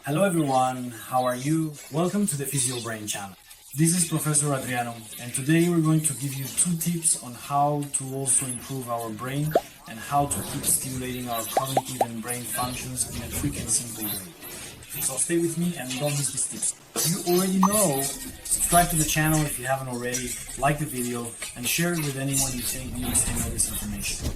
Hello everyone, how are you? Welcome to the physioBRAIN channel. This is Professor Adriano, and today we're going to give you 2 tips on how to also improve our brain and how to keep stimulating our cognitive and brain functions in a quick and simple way. So stay with me and don't miss these tips. You already know, subscribe to the channel if you haven't already, like the video, and share it with anyone you think needs to know this information.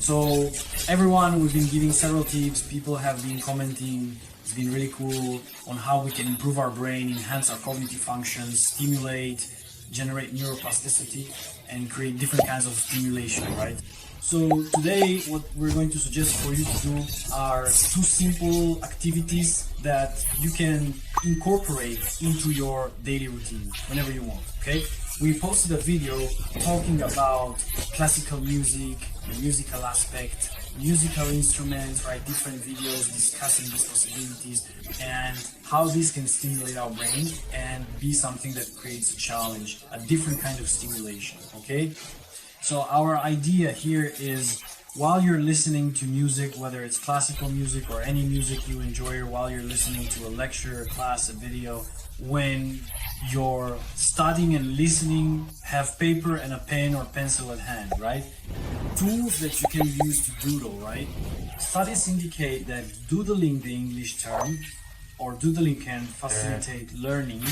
So everyone, we've been giving several tips, people have been commenting, it's been really cool on how we can improve our brain, enhance our cognitive functions, stimulate, generate neuroplasticity, and create different kinds of stimulation, right? So today what we're going to suggest for you to do are 2 simple activities that you can incorporate into your daily routine whenever you want, okay? We posted a video talking about classical music, the musical aspect, musical instruments, right? Different videos discussing these possibilities and how this can stimulate our brain and be something that creates a challenge, a different kind of stimulation, okay? So our idea here is while you're listening to music, whether it's classical music or any music you enjoy, or while you're listening to a lecture, a class, a video, when you're studying and listening, have paper and a pen or pencil at hand, right? Tools that you can use to doodle, right? Studies indicate that doodling, the English term, or doodling can facilitate learning,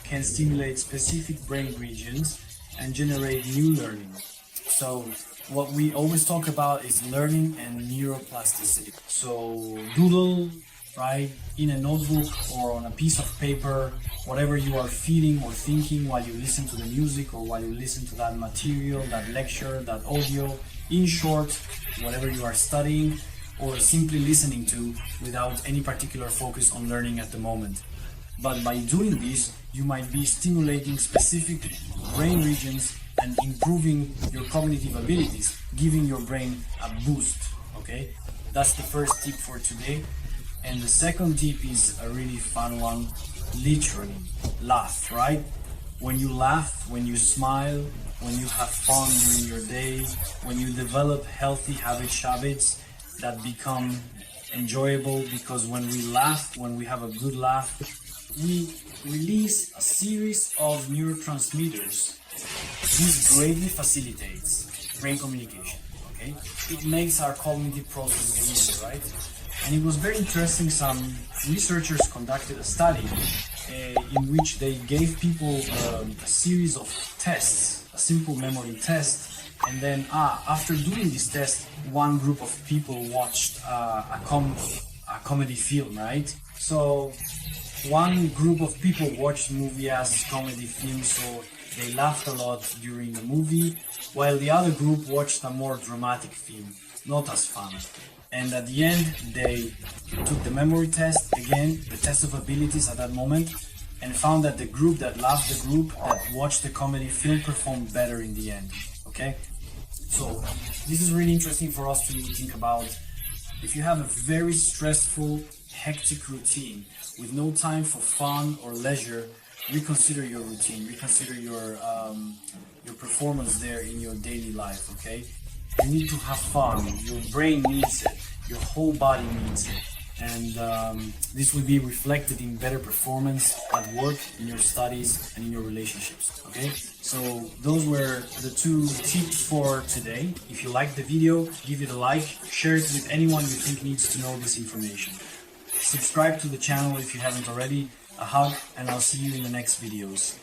can stimulate specific brain regions and generate new learning. So what we always talk about is learning and neuroplasticity. So doodle, right, in a notebook or on a piece of paper, whatever you are feeling or thinking while you listen to the music or while you listen to that material, that lecture, that audio, in short, whatever you are studying or simply listening to without any particular focus on learning at the moment. But by doing this, you might be stimulating specific brain regions and improving your cognitive abilities, giving your brain a boost, okay? That's the first tip for today. And the second tip is a really fun one, literally, laugh, right? When you laugh, when you smile, when you have fun during your day, when you develop healthy habits that become enjoyable, because when we laugh, when we have a good laugh, we release a series of neurotransmitters. This greatly facilitates brain communication, okay? It makes our cognitive processes easier, right? And it was very interesting, some researchers conducted a study in which they gave people a series of tests, a simple memory test, and then after doing this test, one group of people watched a comedy film, right? So one group of people watched the movie as comedy film, so they laughed a lot during the movie, while the other group watched a more dramatic film, not as fun. And at the end, they took the memory test, again, the test of abilities at that moment, and found that the group that laughed, the group that watched the comedy film performed better in the end, okay? So this is really interesting for us to think about. If you have a very stressful, hectic routine with no time for fun or leisure, reconsider your routine, reconsider your performance there in your daily life, okay? You need to have fun, your brain needs it, your whole body needs it, and this will be reflected in better performance at work, in your studies, and in your relationships, okay? So those were the 2 tips for today. If you liked the video, give it a like, share it with anyone you think needs to know this information. Subscribe to the channel if you haven't already. A hug, and I'll see you in the next videos.